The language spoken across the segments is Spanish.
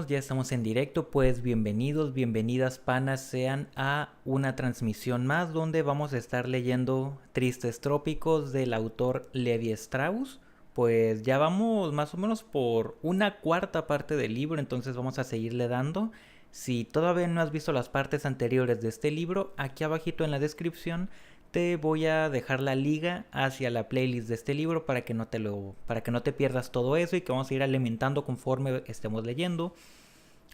ya estamos en directo, pues bienvenidos, bienvenidas panas sean a una transmisión más donde vamos a estar leyendo Tristes Trópicos del autor Levi Strauss. Pues ya vamos más o menos por una cuarta parte del libro, entonces vamos a seguirle dando. Si todavía no has visto las partes anteriores de este libro, aquí abajito en la descripción te voy a dejar la liga hacia la playlist de este libro para que no te pierdas todo eso y que vamos a ir alimentando conforme estemos leyendo,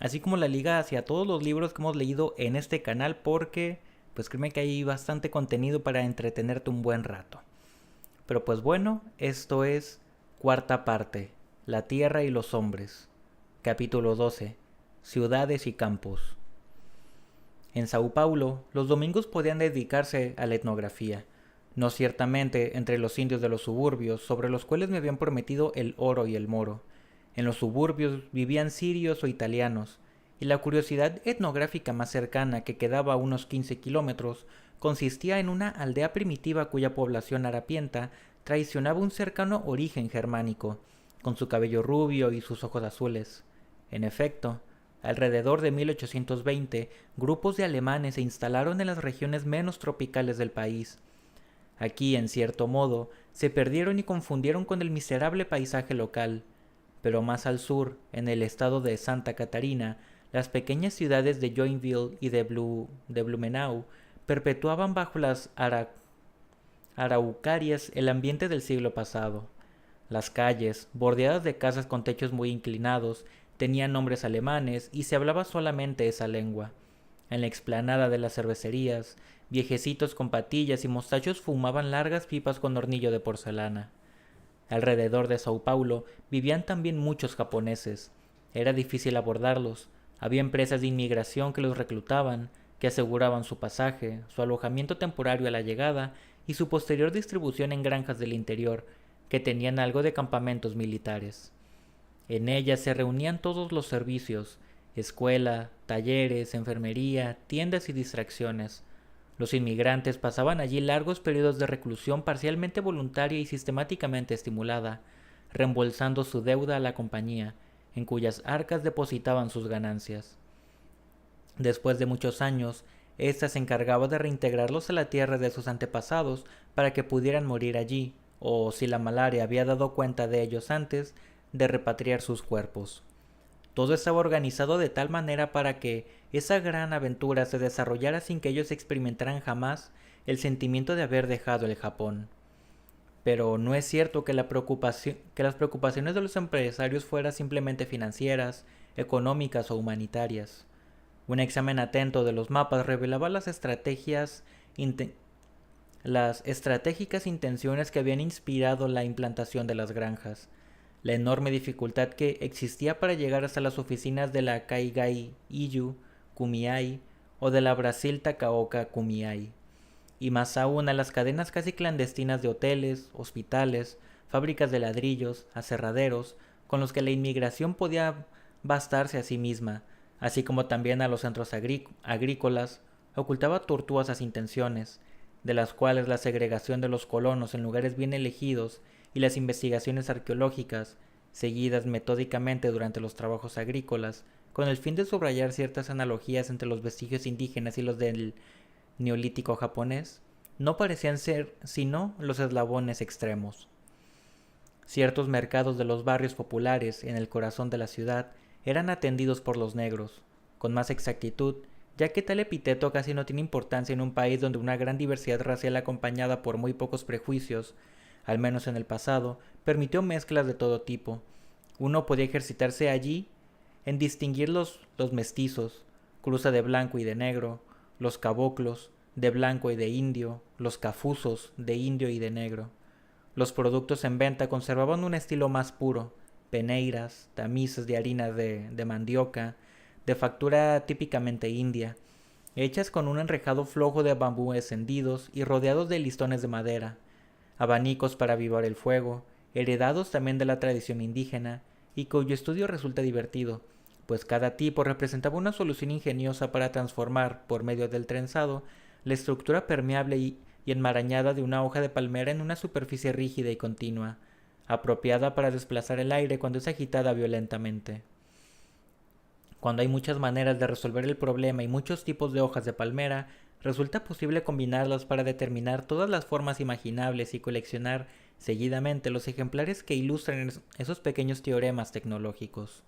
así como la liga hacia todos los libros que hemos leído en este canal, porque pues créeme que hay bastante contenido para entretenerte un buen rato. Pero pues bueno, esto es cuarta parte, La Tierra y los Hombres, capítulo 12, Ciudades y Campos. En Sao Paulo, los domingos podían dedicarse a la etnografía, no ciertamente entre los indios de los suburbios, sobre los cuales me habían prometido el oro y el moro. En los suburbios vivían sirios o italianos, y la curiosidad etnográfica más cercana, que quedaba a unos 15 kilómetros, consistía en una aldea primitiva cuya población harapienta traicionaba un cercano origen germánico, con su cabello rubio y sus ojos azules. En efecto, alrededor de 1820, grupos de alemanes se instalaron en las regiones menos tropicales del país. Aquí, en cierto modo, se perdieron y confundieron con el miserable paisaje local. Pero más al sur, en el estado de Santa Catarina, las pequeñas ciudades de Joinville y de Blumenau perpetuaban bajo las araucarias el ambiente del siglo pasado. Las calles, bordeadas de casas con techos muy inclinados, tenían nombres alemanes y se hablaba solamente esa lengua. En la explanada de las cervecerías, viejecitos con patillas y mostachos fumaban largas pipas con hornillo de porcelana. Alrededor de Sao Paulo vivían también muchos japoneses. Era difícil abordarlos. Había empresas de inmigración que los reclutaban, que aseguraban su pasaje, su alojamiento temporario a la llegada y su posterior distribución en granjas del interior, que tenían algo de campamentos militares. En ellas se reunían todos los servicios: escuela, talleres, enfermería, tiendas y distracciones. Los inmigrantes pasaban allí largos periodos de reclusión parcialmente voluntaria y sistemáticamente estimulada, reembolsando su deuda a la compañía, en cuyas arcas depositaban sus ganancias. Después de muchos años, ésta se encargaba de reintegrarlos a la tierra de sus antepasados para que pudieran morir allí, o, si la malaria había dado cuenta de ellos antes, de repatriar sus cuerpos. Todo estaba organizado de tal manera para que esa gran aventura se desarrollara sin que ellos experimentaran jamás el sentimiento de haber dejado el Japón. Pero no es cierto que las preocupaciones de los empresarios fueran simplemente financieras, económicas o humanitarias. Un examen atento de los mapas revelaba las estratégicas intenciones que habían inspirado la implantación de las granjas, la enorme dificultad que existía para llegar hasta las oficinas de la Kaigai Iyu Kumiai o de la Brasil Takaoka Kumiai, y más aún a las cadenas casi clandestinas de hoteles, hospitales, fábricas de ladrillos, aserraderos, con los que la inmigración podía bastarse a sí misma, así como también a los centros agrícolas, ocultaba tortuosas intenciones, de las cuales la segregación de los colonos en lugares bien elegidos y las investigaciones arqueológicas, seguidas metódicamente durante los trabajos agrícolas, con el fin de subrayar ciertas analogías entre los vestigios indígenas y los del neolítico japonés, no parecían ser sino los eslabones extremos. Ciertos mercados de los barrios populares en el corazón de la ciudad eran atendidos por los negros, con más exactitud, ya que tal epíteto casi no tiene importancia en un país donde una gran diversidad racial acompañada por muy pocos prejuicios, al menos en el pasado, permitió mezclas de todo tipo. Uno podía ejercitarse allí en distinguir los mestizos, cruza de blanco y de negro, los caboclos, de blanco y de indio, los cafusos, de indio y de negro. Los productos en venta conservaban un estilo más puro: peneiras, tamices de harina de mandioca, de factura típicamente india, hechas con un enrejado flojo de bambúes hendidos y rodeados de listones de madera, abanicos para avivar el fuego, heredados también de la tradición indígena, y cuyo estudio resulta divertido, pues cada tipo representaba una solución ingeniosa para transformar, por medio del trenzado, la estructura permeable y enmarañada de una hoja de palmera en una superficie rígida y continua, apropiada para desplazar el aire cuando es agitada violentamente. Cuando hay muchas maneras de resolver el problema y muchos tipos de hojas de palmera, resulta posible combinarlas para determinar todas las formas imaginables y coleccionar seguidamente los ejemplares que ilustran esos pequeños teoremas tecnológicos.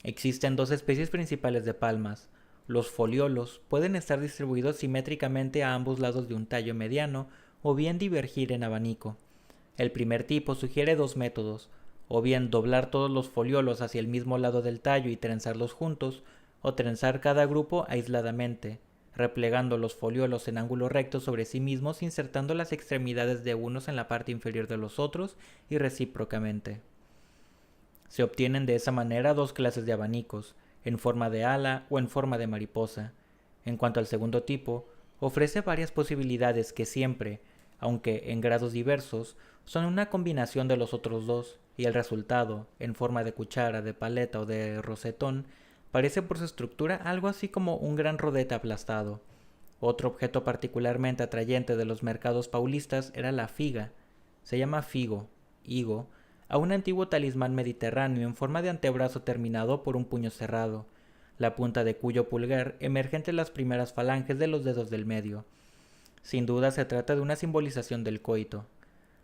Existen dos especies principales de palmas. Los foliolos pueden estar distribuidos simétricamente a ambos lados de un tallo mediano o bien divergir en abanico. El primer tipo sugiere dos métodos, o bien doblar todos los foliolos hacia el mismo lado del tallo y trenzarlos juntos, o trenzar cada grupo aisladamente, replegando los foliolos en ángulo recto sobre sí mismos, insertando las extremidades de unos en la parte inferior de los otros y recíprocamente. Se obtienen de esa manera dos clases de abanicos, en forma de ala o en forma de mariposa. En cuanto al segundo tipo, ofrece varias posibilidades que siempre, aunque en grados diversos, son una combinación de los otros dos, y el resultado, en forma de cuchara, de paleta o de rosetón, parece por su estructura algo así como un gran rodete aplastado. Otro objeto particularmente atrayente de los mercados paulistas era la figa. Se llama figo, higo, a un antiguo talismán mediterráneo en forma de antebrazo terminado por un puño cerrado, la punta de cuyo pulgar emerge entre las primeras falanges de los dedos del medio. Sin duda se trata de una simbolización del coito.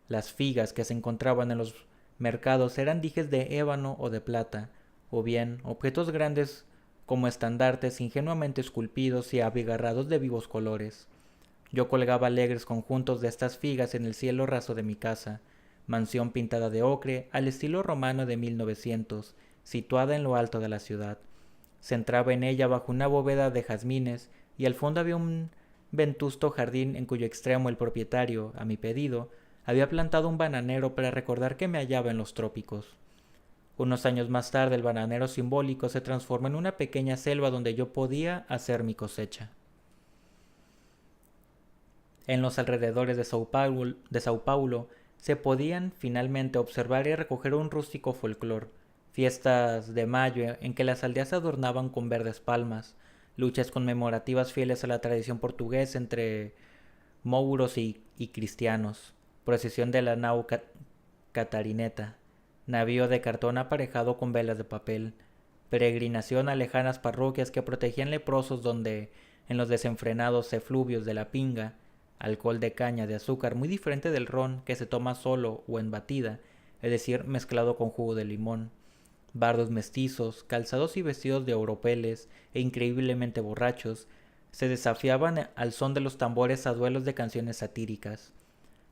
Las figas que se encontraban en los mercados eran dijes de ébano o de plata, o bien objetos grandes como estandartes ingenuamente esculpidos y abigarrados de vivos colores. Yo colgaba alegres conjuntos de estas figas en el cielo raso de mi casa, mansión pintada de ocre al estilo romano de 1900, situada en lo alto de la ciudad. Se entraba en ella bajo una bóveda de jazmines y al fondo había un ventusto jardín en cuyo extremo el propietario, a mi pedido, había plantado un bananero para recordar que me hallaba en los trópicos. Unos años más tarde el bananero simbólico se transformó en una pequeña selva donde yo podía hacer mi cosecha. En los alrededores de Sao Paulo se podían finalmente observar y recoger un rústico folclor, fiestas de mayo en que las aldeas se adornaban con verdes palmas, luchas conmemorativas fieles a la tradición portuguesa entre mouros y cristianos, procesión de la nau catarineta, navío de cartón aparejado con velas de papel, peregrinación a lejanas parroquias que protegían leprosos donde, en los desenfrenados efluvios de la pinga, alcohol de caña de azúcar muy diferente del ron que se toma solo o en batida, es decir, mezclado con jugo de limón, bardos mestizos, calzados y vestidos de oropeles e increíblemente borrachos, se desafiaban al son de los tambores a duelos de canciones satíricas.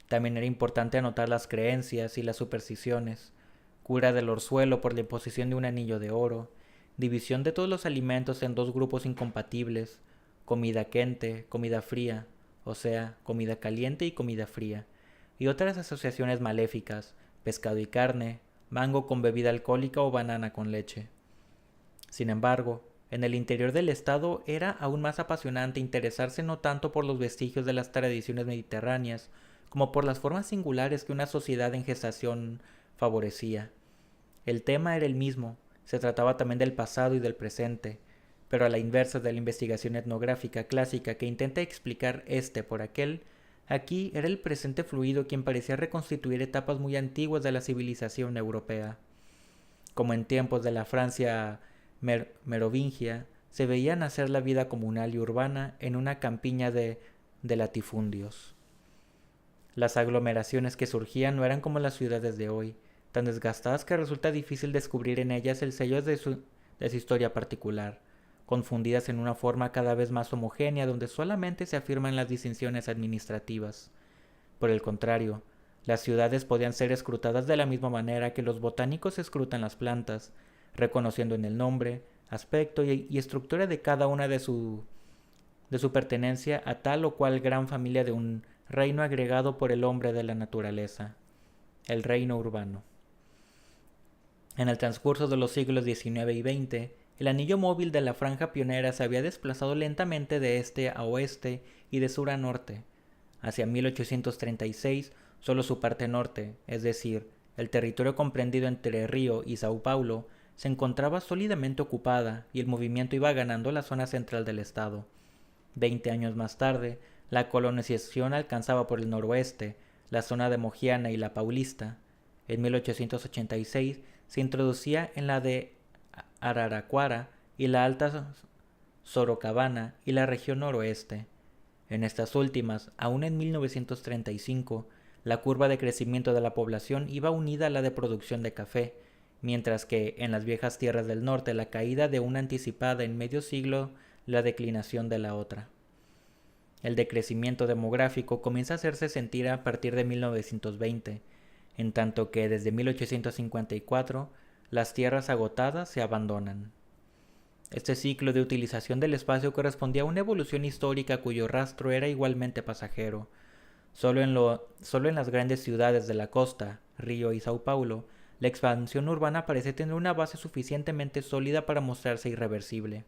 También era importante anotar las creencias y las supersticiones, cura del orzuelo por la imposición de un anillo de oro, división de todos los alimentos en dos grupos incompatibles, comida quente, comida fría, o sea, comida caliente y comida fría, y otras asociaciones maléficas, pescado y carne, mango con bebida alcohólica o banana con leche. Sin embargo, en el interior del estado era aún más apasionante interesarse no tanto por los vestigios de las tradiciones mediterráneas, como por las formas singulares que una sociedad en gestación favorecía. El tema era el mismo, se trataba también del pasado y del presente, pero a la inversa de la investigación etnográfica clásica que intenta explicar este por aquel, aquí era el presente fluido quien parecía reconstituir etapas muy antiguas de la civilización europea. Como en tiempos de la Francia merovingia, se veía nacer la vida comunal y urbana en una campiña de latifundios. Las aglomeraciones que surgían no eran como las ciudades de hoy, tan desgastadas que resulta difícil descubrir en ellas el sello de su historia particular, confundidas en una forma cada vez más homogénea donde solamente se afirman las distinciones administrativas. Por el contrario, las ciudades podían ser escrutadas de la misma manera que los botánicos escrutan las plantas, reconociendo en el nombre, aspecto y estructura de cada una de su pertenencia a tal o cual gran familia de un reino agregado por el hombre de la naturaleza, el reino urbano. En el transcurso de los siglos XIX y XX, el anillo móvil de la franja pionera se había desplazado lentamente de este a oeste y de sur a norte. Hacia 1836, solo su parte norte, es decir, el territorio comprendido entre Río y Sao Paulo, se encontraba sólidamente ocupada y el movimiento iba ganando la zona central del estado. 20 años más tarde, la colonización alcanzaba por el noroeste la zona de Mogiana y la Paulista. En 1886 se introducía en la de Araraquara y la Alta Sorocabana y la región noroeste. En estas últimas, aún en 1935, la curva de crecimiento de la población iba unida a la de producción de café, mientras que en las viejas tierras del norte la caída de una anticipada en medio siglo la declinación de la otra. El decrecimiento demográfico comienza a hacerse sentir a partir de 1920, en tanto que desde 1854 las tierras agotadas se abandonan. Este ciclo de utilización del espacio correspondía a una evolución histórica cuyo rastro era igualmente pasajero. Solo en las grandes ciudades de la costa, Río y Sao Paulo, la expansión urbana parece tener una base suficientemente sólida para mostrarse irreversible.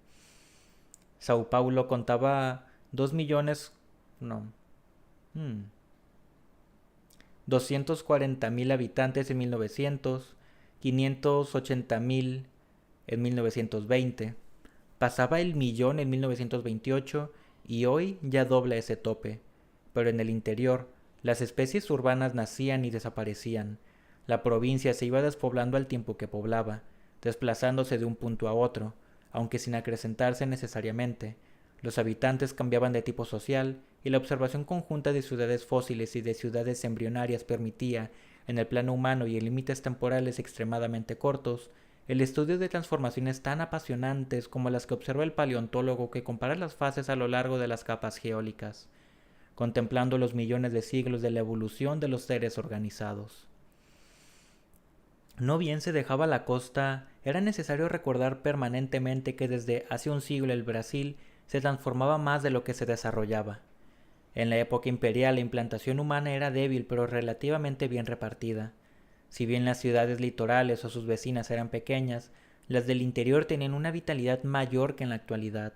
Sao Paulo contaba 240.000 habitantes en 1900, 580.000 en 1920, pasaba el millón en 1928 y hoy ya dobla ese tope. Pero en el interior, las especies urbanas nacían y desaparecían. La provincia se iba despoblando al tiempo que poblaba, desplazándose de un punto a otro, aunque sin acrecentarse necesariamente. Los habitantes cambiaban de tipo social y la observación conjunta de ciudades fósiles y de ciudades embrionarias permitía, en el plano humano y en límites temporales extremadamente cortos, el estudio de transformaciones tan apasionantes como las que observa el paleontólogo que compara las fases a lo largo de las capas geólicas, contemplando los millones de siglos de la evolución de los seres organizados. No bien se dejaba la costa, era necesario recordar permanentemente que desde hace un siglo el Brasil se transformaba más de lo que se desarrollaba. En la época imperial la implantación humana era débil pero relativamente bien repartida. Si bien las ciudades litorales o sus vecinas eran pequeñas, las del interior tenían una vitalidad mayor que en la actualidad.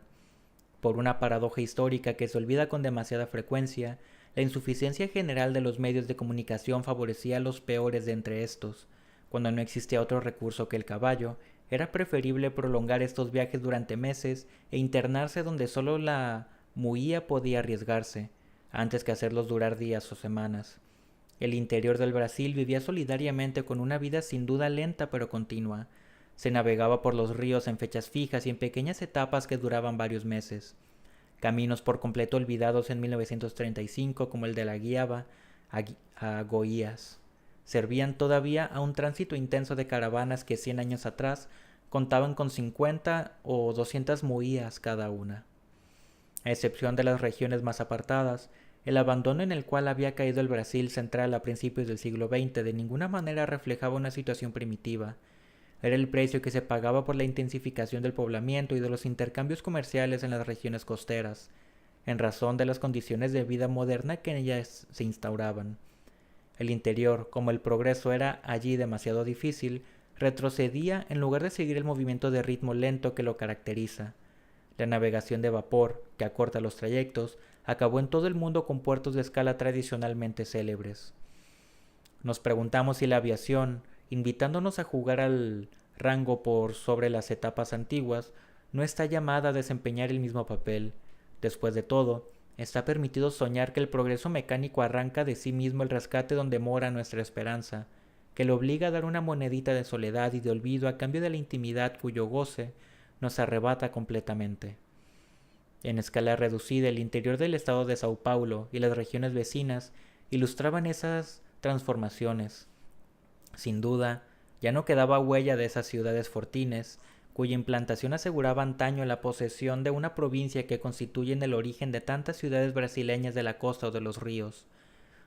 Por una paradoja histórica que se olvida con demasiada frecuencia, la insuficiencia general de los medios de comunicación favorecía a los peores de entre estos. Cuando no existía otro recurso que el caballo, era preferible prolongar estos viajes durante meses e internarse donde solo la muía podía arriesgarse, antes que hacerlos durar días o semanas. El interior del Brasil vivía solidariamente con una vida sin duda lenta pero continua. Se navegaba por los ríos en fechas fijas y en pequeñas etapas que duraban varios meses. Caminos por completo olvidados en 1935 como el de la Guiaba a Goiás servían todavía a un tránsito intenso de caravanas que 100 años atrás contaban con 50 o 200 muías cada una. A excepción de las regiones más apartadas, el abandono en el cual había caído el Brasil central a principios del siglo XX de ninguna manera reflejaba una situación primitiva. Era el precio que se pagaba por la intensificación del poblamiento y de los intercambios comerciales en las regiones costeras, en razón de las condiciones de vida moderna que en ellas se instauraban. El interior, como el progreso era allí demasiado difícil, retrocedía en lugar de seguir el movimiento de ritmo lento que lo caracteriza. La navegación de vapor, que acorta los trayectos, acabó en todo el mundo con puertos de escala tradicionalmente célebres. Nos preguntamos si la aviación, invitándonos a jugar al rango por sobre las etapas antiguas, no está llamada a desempeñar el mismo papel. Después de todo, está permitido soñar que el progreso mecánico arranca de sí mismo el rescate donde mora nuestra esperanza, que le obliga a dar una monedita de soledad y de olvido a cambio de la intimidad cuyo goce nos arrebata completamente. En escala reducida, el interior del estado de Sao Paulo y las regiones vecinas ilustraban esas transformaciones. Sin duda, ya no quedaba huella de esas ciudades fortines, cuya implantación aseguraba antaño la posesión de una provincia que constituyen el origen de tantas ciudades brasileñas de la costa o de los ríos.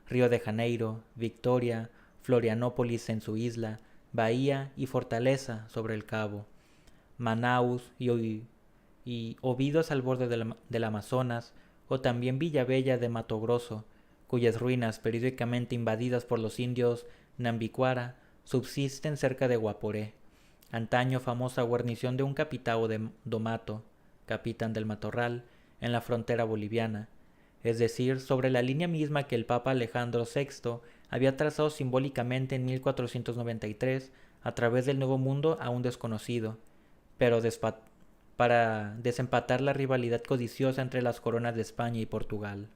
Río de Janeiro, Victoria, Florianópolis en su isla, Bahía y Fortaleza sobre el cabo, Manaus y Óbidos al borde del Amazonas, o también Villavella de Mato Grosso, cuyas ruinas, periódicamente invadidas por los indios Nambiquara, subsisten cerca de Guaporé, antaño famosa guarnición de un capitao de Domato, capitán del Matorral, en la frontera boliviana, es decir, sobre la línea misma que el Papa Alejandro VI había trazado simbólicamente en 1493 a través del Nuevo Mundo a un desconocido, pero para desempatar la rivalidad codiciosa entre las coronas de España y Portugal.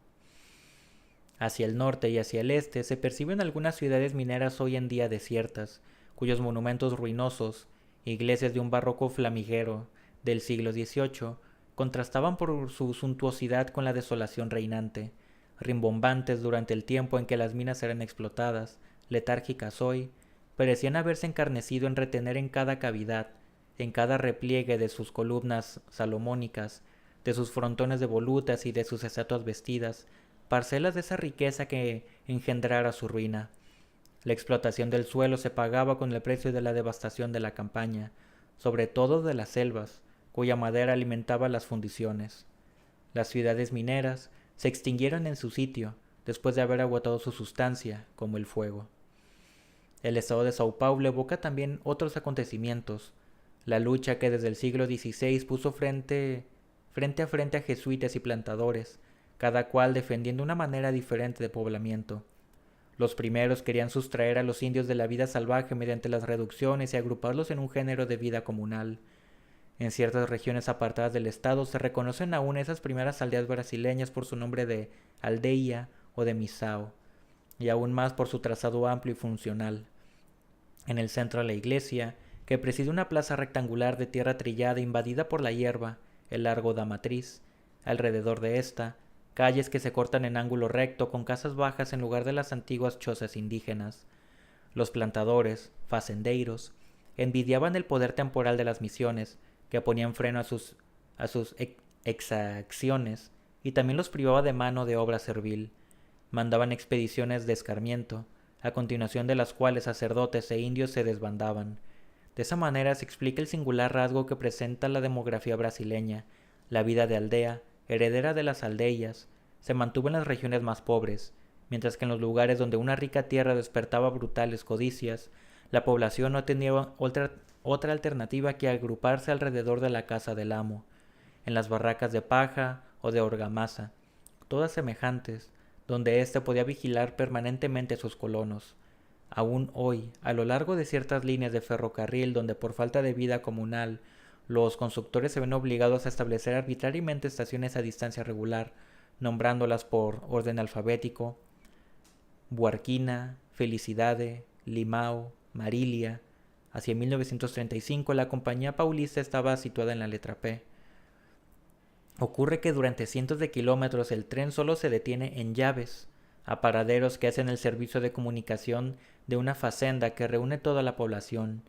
Hacia el norte y hacia el este se perciben algunas ciudades mineras hoy en día desiertas, cuyos monumentos ruinosos, iglesias de un barroco flamígero del siglo XVIII, contrastaban por su suntuosidad con la desolación reinante, rimbombantes durante el tiempo en que las minas eran explotadas, letárgicas hoy, parecían haberse encarnecido en retener en cada cavidad, en cada repliegue de sus columnas salomónicas, de sus frontones de volutas y de sus estatuas vestidas, parcelas de esa riqueza que engendrara su ruina. La explotación del suelo se pagaba con el precio de la devastación de la campaña, sobre todo de las selvas, cuya madera alimentaba las fundiciones. Las ciudades mineras se extinguieron en su sitio, después de haber agotado su sustancia, como el fuego. El estado de Sao Paulo evoca también otros acontecimientos, la lucha que desde el siglo XVI puso frente a frente a jesuitas y plantadores, cada cual defendiendo una manera diferente de poblamiento. Los primeros querían sustraer a los indios de la vida salvaje mediante las reducciones y agruparlos en un género de vida comunal. En ciertas regiones apartadas del estado se reconocen aún esas primeras aldeas brasileñas por su nombre de aldeia o de misao, y aún más por su trazado amplio y funcional. En el centro de la iglesia, que preside una plaza rectangular de tierra trillada invadida por la hierba, el largo da matriz, alrededor de esta, calles que se cortan en ángulo recto con casas bajas en lugar de las antiguas chozas indígenas. Los plantadores, fazendeiros, envidiaban el poder temporal de las misiones, que ponían freno a sus exacciones y también los privaba de mano de obra servil. Mandaban expediciones de escarmiento, a continuación de las cuales sacerdotes e indios se desbandaban. De esa manera se explica el singular rasgo que presenta la demografía brasileña. La vida de aldea, heredera de las aldeias, se mantuvo en las regiones más pobres, mientras que en los lugares donde una rica tierra despertaba brutales codicias, la población no tenía otra alternativa que agruparse alrededor de la casa del amo, en las barracas de paja o de argamasa, todas semejantes, donde éste podía vigilar permanentemente a sus colonos. Aún hoy, a lo largo de ciertas líneas de ferrocarril donde por falta de vida comunal los constructores se ven obligados a establecer arbitrariamente estaciones a distancia regular, nombrándolas por orden alfabético: Buarquina, Felicidade, Limao, Marilia. Hacia 1935 la Compañía Paulista estaba situada en la letra P. Ocurre que durante cientos de kilómetros el tren solo se detiene en llaves, aparaderos que hacen el servicio de comunicación de una facenda que reúne toda la población: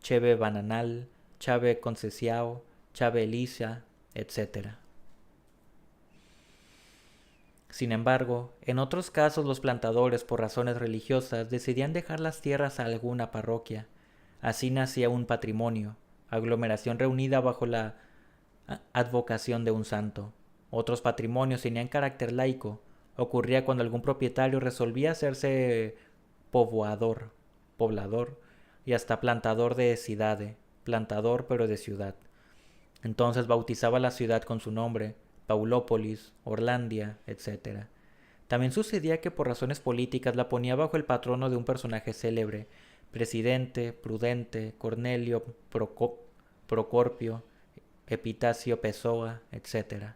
Cheve Bananal, Chave Concesiao, Chave Elisa, etc. Sin embargo, en otros casos los plantadores, por razones religiosas, decidían dejar las tierras a alguna parroquia. Así nacía un patrimonio, aglomeración reunida bajo la advocación de un santo. Otros patrimonios tenían carácter laico. Ocurría cuando algún propietario resolvía hacerse poblador y hasta plantador de cidade, plantador pero de ciudad. Entonces bautizaba la ciudad con su nombre, Paulópolis, Orlandia, etc. También sucedía que por razones políticas la ponía bajo el patrono de un personaje célebre: Presidente, Prudente, Cornelio, Procorpio, Epitacio Pessoa, etc.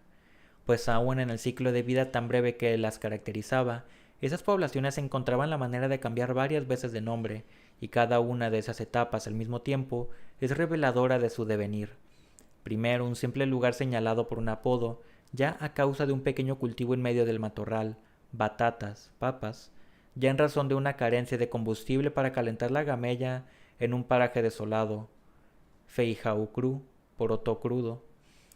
Pues aún en el ciclo de vida tan breve que las caracterizaba, esas poblaciones encontraban la manera de cambiar varias veces de nombre, y cada una de esas etapas al mismo tiempo es reveladora de su devenir. Primero, un simple lugar señalado por un apodo, ya a causa de un pequeño cultivo en medio del matorral, batatas, papas, ya en razón de una carencia de combustible para calentar la gamella en un paraje desolado, feijaucru, poroto crudo,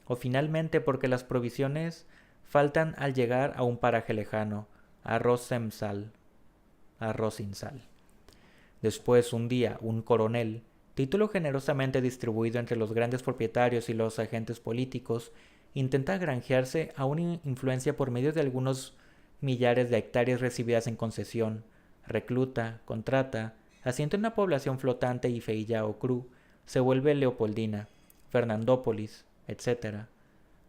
o finalmente porque las provisiones faltan al llegar a un paraje lejano, arroz sin sal. Después, un día, un coronel, título generosamente distribuido entre los grandes propietarios y los agentes políticos, intenta granjearse a una influencia por medio de algunos millares de hectáreas recibidas en concesión, recluta, contrata, asienta una población flotante y Feijao Cru se vuelve Leopoldina, Fernandópolis, etc.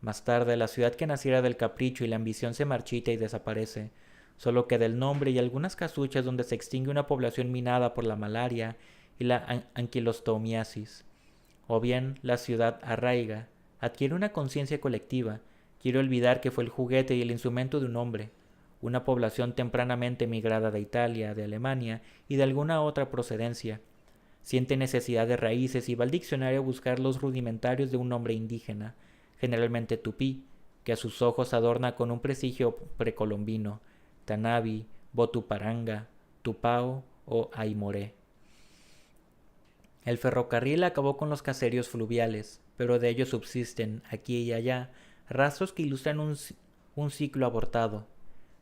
Más tarde, la ciudad que naciera del capricho y la ambición se marchita y desaparece. Solo queda el nombre y algunas casuchas donde se extingue una población minada por la malaria y la anquilostomiasis. O bien, la ciudad arraiga, adquiere una conciencia colectiva, quiere olvidar que fue el juguete y el instrumento de un hombre. Una población tempranamente emigrada de Italia, de Alemania y de alguna otra procedencia. Siente necesidad de raíces y va al diccionario a buscar los rudimentarios de un nombre indígena, generalmente tupí, que a sus ojos adorna con un prestigio precolombino: Tanabi, Botuparanga, Tupao o Aymoré. El ferrocarril acabó con los caseríos fluviales, pero de ellos subsisten, aquí y allá, rastros que ilustran un ciclo abortado.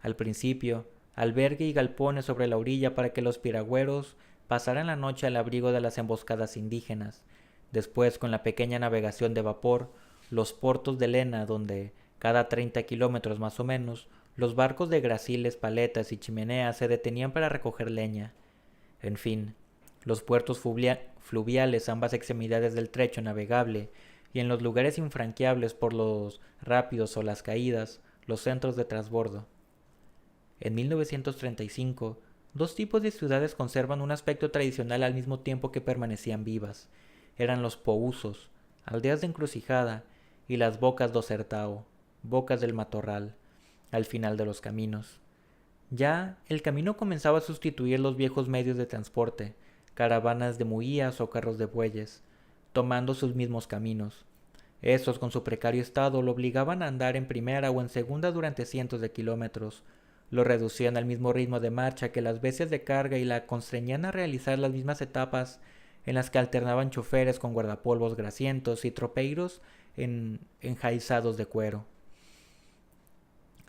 Al principio, albergue y galpones sobre la orilla para que los piragüeros pasaran la noche al abrigo de las emboscadas indígenas. Después, con la pequeña navegación de vapor, los puertos de lena, donde, cada 30 kilómetros más o menos, los barcos de grasiles, paletas y chimeneas se detenían para recoger leña. En fin, los puertos fluviales a ambas extremidades del trecho navegable y en los lugares infranqueables por los rápidos o las caídas, los centros de transbordo. En 1935, dos tipos de ciudades conservan un aspecto tradicional al mismo tiempo que permanecían vivas. Eran los pousos, aldeas de encrucijada, y las bocas do sertao, bocas del matorral, al final de los caminos. Ya el camino comenzaba a sustituir los viejos medios de transporte, caravanas de muías o carros de bueyes, tomando sus mismos caminos. Estos, con su precario estado, lo obligaban a andar en primera o en segunda durante cientos de kilómetros, lo reducían al mismo ritmo de marcha que las bestias de carga y la constreñían a realizar las mismas etapas en las que alternaban choferes con guardapolvos grasientos y tropeiros enjaizados de cuero.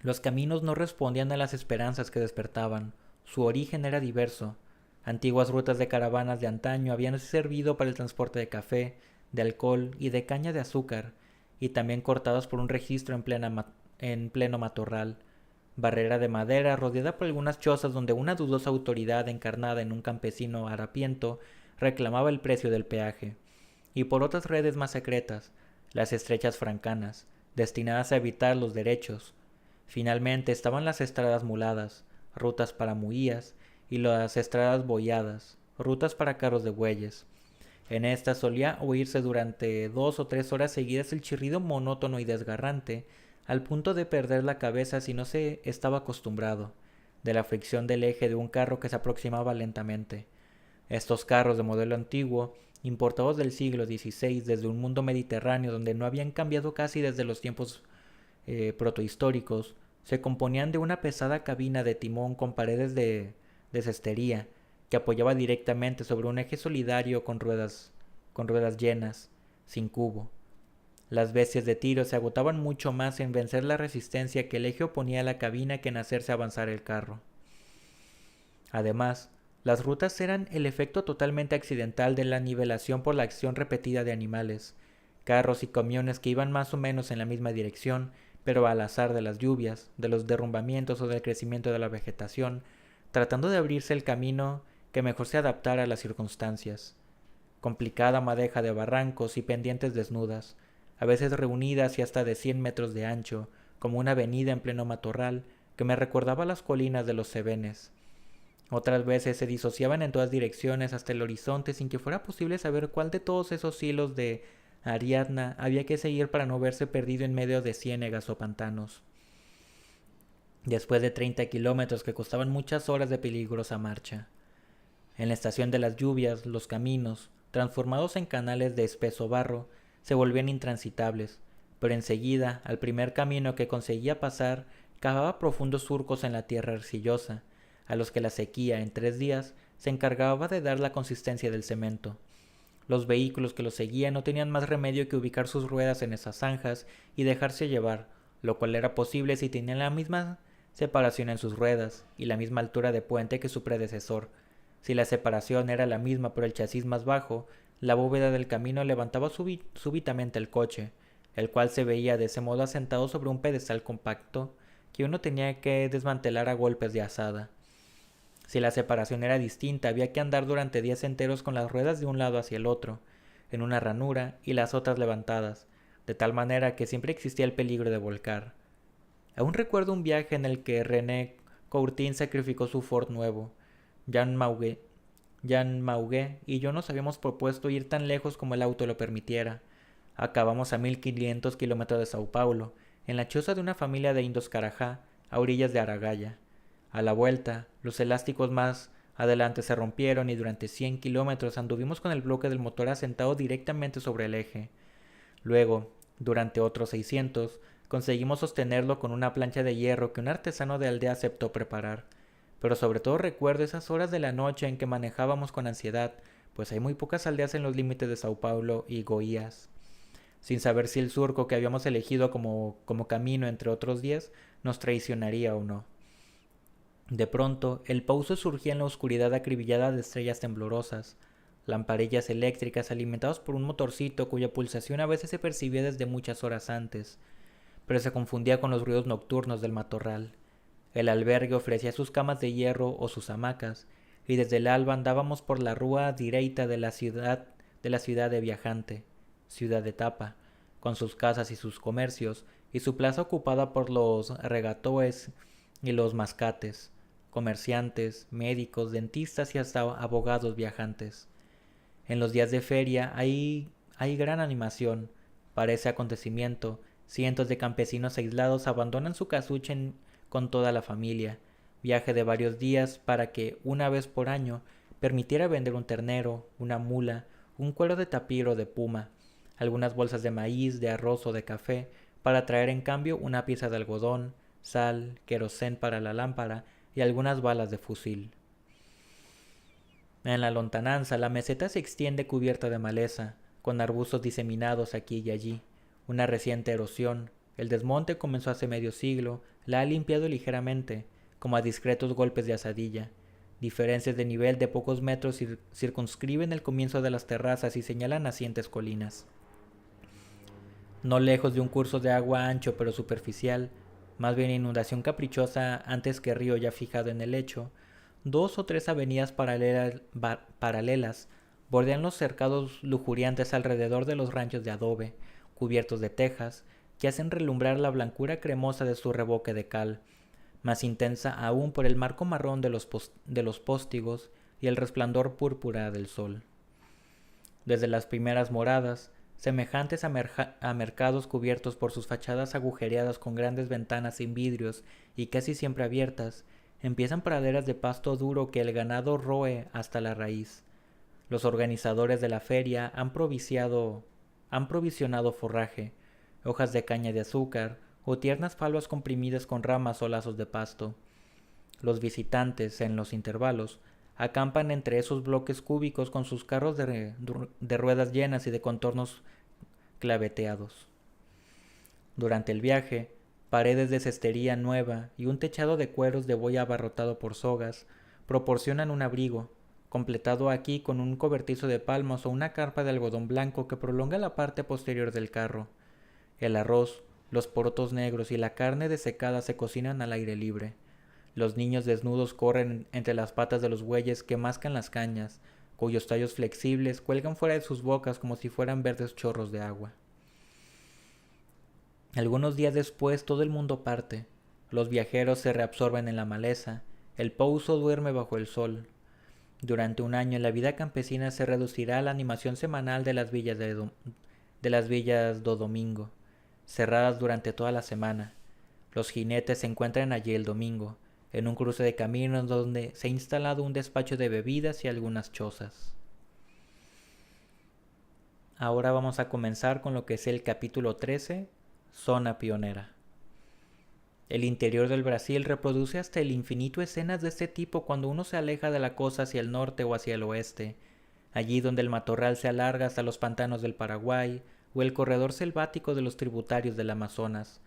Los caminos no respondían a las esperanzas que despertaban. Su origen era diverso. Antiguas rutas de caravanas de antaño habían servido para el transporte de café, de alcohol y de caña de azúcar, y también cortadas por un registro en pleno matorral, barrera de madera rodeada por algunas chozas donde una dudosa autoridad encarnada en un campesino harapiento reclamaba el precio del peaje, y por otras redes más secretas, las estrechas francanas, destinadas a evitar los derechos. Finalmente estaban las estradas muladas, rutas para muías, y las estradas boyadas, rutas para carros de bueyes. En estas solía oírse durante 2 o 3 horas seguidas el chirrido monótono y desgarrante, al punto de perder la cabeza si no se estaba acostumbrado, de la fricción del eje de un carro que se aproximaba lentamente. Estos carros de modelo antiguo, importados del siglo XVI desde un mundo mediterráneo donde no habían cambiado casi desde los tiempos protohistóricos, se componían de una pesada cabina de timón con paredes de cestería que apoyaba directamente sobre un eje solidario con ruedas llenas, sin cubo. Las bestias de tiro se agotaban mucho más en vencer la resistencia que el eje oponía a la cabina que en hacerse avanzar el carro. Además, las rutas eran el efecto totalmente accidental de la nivelación por la acción repetida de animales, carros y camiones que iban más o menos en la misma dirección, pero al azar de las lluvias, de los derrumbamientos o del crecimiento de la vegetación, tratando de abrirse el camino que mejor se adaptara a las circunstancias. Complicada madeja de barrancos y pendientes desnudas, a veces reunidas y hasta de 100 metros de ancho, como una avenida en pleno matorral que me recordaba las colinas de los Cevenes. Otras veces se disociaban en todas direcciones hasta el horizonte sin que fuera posible saber cuál de todos esos hilos de Ariadna había que seguir para no verse perdido en medio de ciénegas o pantanos. Después de 30 kilómetros que costaban muchas horas de peligrosa marcha. En la estación de las lluvias, los caminos, transformados en canales de espeso barro, se volvían intransitables, pero enseguida, al primer camino que conseguía pasar, cavaba profundos surcos en la tierra arcillosa, a los que la sequía, en 3 días, se encargaba de dar la consistencia del cemento. Los vehículos que los seguían no tenían más remedio que ubicar sus ruedas en esas zanjas y dejarse llevar, lo cual era posible si tenían la misma separación en sus ruedas y la misma altura de puente que su predecesor. Si la separación era la misma pero el chasis más bajo, la bóveda del camino levantaba súbitamente el coche, el cual se veía de ese modo asentado sobre un pedestal compacto que uno tenía que desmantelar a golpes de azada. Si la separación era distinta, había que andar durante 10 enteros con las ruedas de un lado hacia el otro, en una ranura y las otras levantadas, de tal manera que siempre existía el peligro de volcar. Aún recuerdo un viaje en el que René Courtin sacrificó su Ford nuevo. Jean Maugué y yo nos habíamos propuesto ir tan lejos como el auto lo permitiera. Acabamos a 1500 kilómetros de Sao Paulo, en la choza de una familia de indios Carajá, a orillas de Aragaya. A la vuelta, los elásticos más Adelante se rompieron y durante 100 kilómetros anduvimos con el bloque del motor asentado directamente sobre el eje. Luego, durante otros 600, conseguimos sostenerlo con una plancha de hierro que un artesano de aldea aceptó preparar. Pero sobre todo recuerdo esas horas de la noche en que manejábamos con ansiedad, pues hay muy pocas aldeas en los límites de Sao Paulo y Goiás, sin saber si el surco que habíamos elegido como camino entre otros 10 nos traicionaría o no. De pronto, el pouso surgía en la oscuridad acribillada de estrellas temblorosas, lamparillas eléctricas alimentadas por un motorcito cuya pulsación a veces se percibía desde muchas horas antes, pero se confundía con los ruidos nocturnos del matorral. El albergue ofrecía sus camas de hierro o sus hamacas, y desde el alba andábamos por la rúa direita de la ciudad de Viajante, ciudad de Tapa, con sus casas y sus comercios, y su plaza ocupada por los regatoes y los mascates, comerciantes, médicos, dentistas y hasta abogados viajantes. En los días de feria hay gran animación. Para ese acontecimiento, cientos de campesinos aislados abandonan su casucha con toda la familia, viaje de varios días para que, una vez por año, permitiera vender un ternero, una mula, un cuero de tapir o de puma, algunas bolsas de maíz, de arroz o de café, para traer en cambio una pieza de algodón, sal, querosén para la lámpara y algunas balas de fusil. En la lontananza la meseta se extiende cubierta de maleza, con arbustos diseminados aquí y allí. Una reciente erosión, el desmonte comenzó hace medio siglo, la ha limpiado ligeramente, como a discretos golpes de asadilla. Diferencias de nivel de pocos metros circunscriben el comienzo de las terrazas y señalan nacientes colinas. No lejos de un curso de agua ancho pero superficial, más bien inundación caprichosa antes que río ya fijado en el lecho, 2 o 3 avenidas paralelas bordean los cercados lujuriantes alrededor de los ranchos de adobe, cubiertos de tejas, que hacen relumbrar la blancura cremosa de su revoque de cal, más intensa aún por el marco marrón de los póstigos y el resplandor púrpura del sol. Desde las primeras moradas, semejantes a mercados cubiertos por sus fachadas agujereadas con grandes ventanas sin vidrios y casi siempre abiertas, empiezan praderas de pasto duro que el ganado roe hasta la raíz. Los organizadores de la feria han provisionado forraje, hojas de caña de azúcar o tiernas falvas comprimidas con ramas o lazos de pasto. Los visitantes, en los intervalos, acampan entre esos bloques cúbicos con sus carros de ruedas llenas y de contornos claveteados. Durante el viaje, paredes de cestería nueva y un techado de cueros de boya abarrotado por sogas proporcionan un abrigo, completado aquí con un cobertizo de palmas o una carpa de algodón blanco que prolonga la parte posterior del carro. El arroz, los porotos negros y la carne desecada se cocinan al aire libre. Los niños desnudos corren entre las patas de los bueyes que mascan las cañas, cuyos tallos flexibles cuelgan fuera de sus bocas como si fueran verdes chorros de agua. Algunos días después todo el mundo parte. Los viajeros se reabsorben en la maleza. El pouso duerme bajo el sol. Durante un año la vida campesina se reducirá a la animación semanal de las villas do domingo, cerradas durante toda la semana. Los jinetes se encuentran allí el domingo, en un cruce de caminos donde se ha instalado un despacho de bebidas y algunas chozas. Ahora vamos a comenzar con lo que es el capítulo 13, Zona Pionera. El interior del Brasil reproduce hasta el infinito escenas de este tipo cuando uno se aleja de la costa hacia el norte o hacia el oeste, allí donde el matorral se alarga hasta los pantanos del Paraguay o el corredor selvático de los tributarios del Amazonas.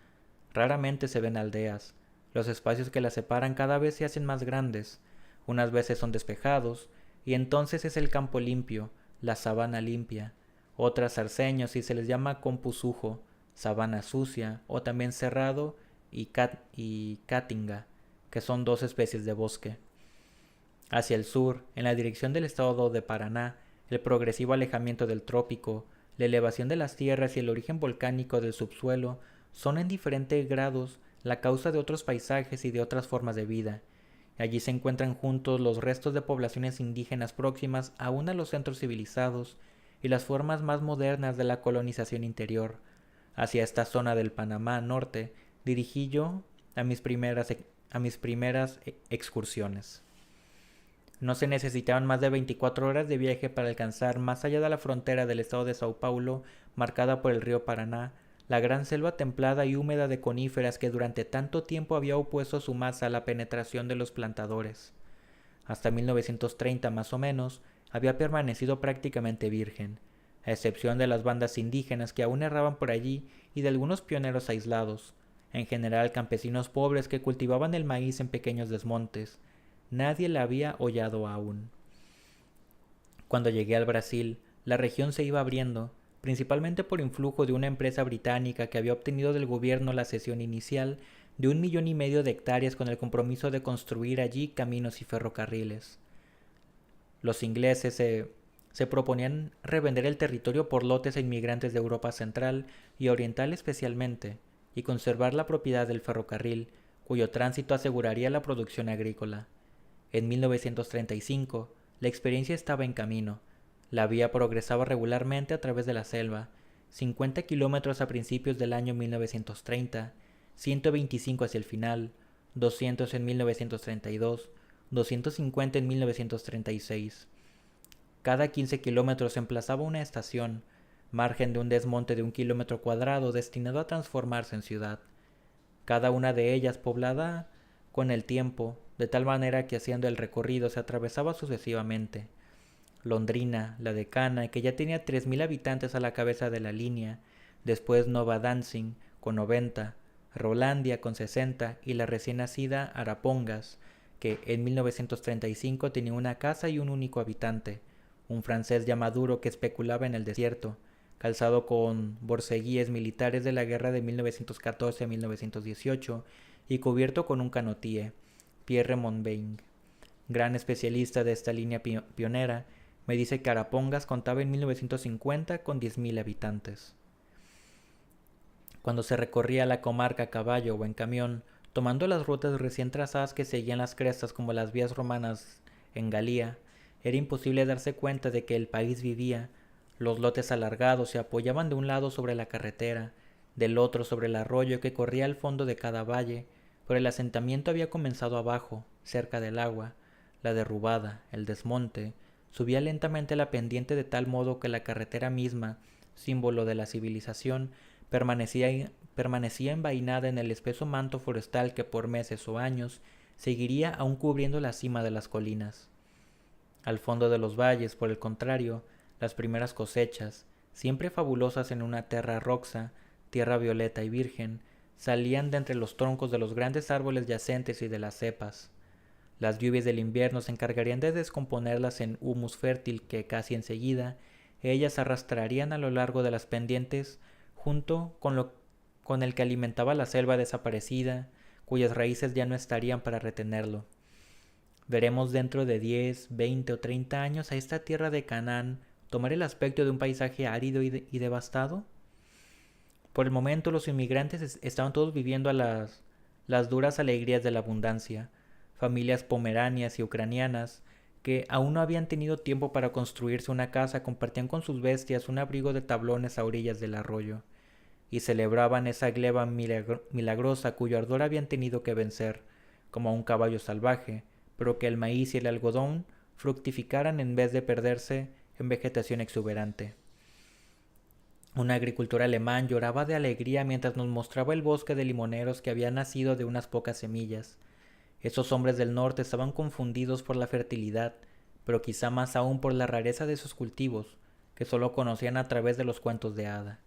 Raramente se ven aldeas. Los espacios que las separan cada vez se hacen más grandes, unas veces son despejados, y entonces es el campo limpio, la sabana limpia, otras zarceños y se les llama compusujo, sabana sucia, o también cerrado y caatinga, que son 2 especies de bosque. Hacia el sur, en la dirección del estado de Paraná, el progresivo alejamiento del trópico, la elevación de las tierras y el origen volcánico del subsuelo son en diferentes grados la causa de otros paisajes y de otras formas de vida. Allí se encuentran juntos los restos de poblaciones indígenas próximas aún a los centros civilizados y las formas más modernas de la colonización interior. Hacia esta zona del Panamá norte dirigí yo a mis primeras excursiones. No se necesitaban más de 24 horas de viaje para alcanzar más allá de la frontera del estado de Sao Paulo, marcada por el río Paraná, la gran selva templada y húmeda de coníferas que durante tanto tiempo había opuesto su masa a la penetración de los plantadores. Hasta 1930 más o menos, había permanecido prácticamente virgen, a excepción de las bandas indígenas que aún erraban por allí y de algunos pioneros aislados, en general campesinos pobres que cultivaban el maíz en pequeños desmontes. Nadie la había hollado aún. Cuando llegué al Brasil, la región se iba abriendo, principalmente por influjo de una empresa británica que había obtenido del gobierno la cesión inicial de 1,5 millones de hectáreas con el compromiso de construir allí caminos y ferrocarriles. Los ingleses se proponían revender el territorio por lotes a inmigrantes de Europa Central y Oriental especialmente, y conservar la propiedad del ferrocarril, cuyo tránsito aseguraría la producción agrícola. En 1935, la experiencia estaba en camino. La vía progresaba regularmente a través de la selva, 50 kilómetros a principios del año 1930, 125 hacia el final, 200 en 1932, 250 en 1936. Cada 15 kilómetros se emplazaba una estación, margen de un desmonte de 1 kilómetro cuadrado destinado a transformarse en ciudad. Cada una de ellas poblada con el tiempo, de tal manera que haciendo el recorrido se atravesaba sucesivamente. Londrina, la decana, que ya tenía 3,000 habitantes a la cabeza de la línea, después Nova Dancing, con 90, Rolandia, con 60, y la recién nacida Arapongas, que en 1935 tenía una casa y un único habitante, un francés ya maduro que especulaba en el desierto, calzado con borceguíes militares de la guerra de 1914 a 1918 y cubierto con un canotie, Pierre Monbeing, gran especialista de esta línea pionera. Me dice que Arapongas contaba en 1950 con 10,000 habitantes. Cuando se recorría la comarca a caballo o en camión, tomando las rutas recién trazadas que seguían las crestas como las vías romanas en Galía, era imposible darse cuenta de que el país vivía. Los lotes alargados se apoyaban de un lado sobre la carretera, del otro sobre el arroyo que corría al fondo de cada valle, pero el asentamiento había comenzado abajo, cerca del agua. La derrubada, el desmonte, subía lentamente la pendiente de tal modo que la carretera misma, símbolo de la civilización, permanecía envainada en el espeso manto forestal que por meses o años seguiría aún cubriendo la cima de las colinas. Al fondo de los valles, por el contrario, las primeras cosechas, siempre fabulosas en una terra roxa, tierra violeta y virgen, salían de entre los troncos de los grandes árboles yacentes y de las cepas. Las lluvias del invierno se encargarían de descomponerlas en humus fértil que casi enseguida ellas arrastrarían a lo largo de las pendientes junto con el que alimentaba la selva desaparecida, cuyas raíces ya no estarían para retenerlo. Veremos dentro de 10, 20 o 30 años a esta tierra de Canaán tomar el aspecto de un paisaje árido y devastado. Por el momento los inmigrantes estaban todos viviendo a las duras alegrías de la abundancia, familias pomeranias y ucranianas que aún no habían tenido tiempo para construirse una casa compartían con sus bestias un abrigo de tablones a orillas del arroyo, y celebraban esa gleba milagrosa cuyo ardor habían tenido que vencer, como a un caballo salvaje, pero que el maíz y el algodón fructificaran en vez de perderse en vegetación exuberante. Un agricultor alemán lloraba de alegría mientras nos mostraba el bosque de limoneros que había nacido de unas pocas semillas. Esos hombres del norte estaban confundidos por la fertilidad, pero quizá más aún por la rareza de sus cultivos, que solo conocían a través de los cuentos de hada.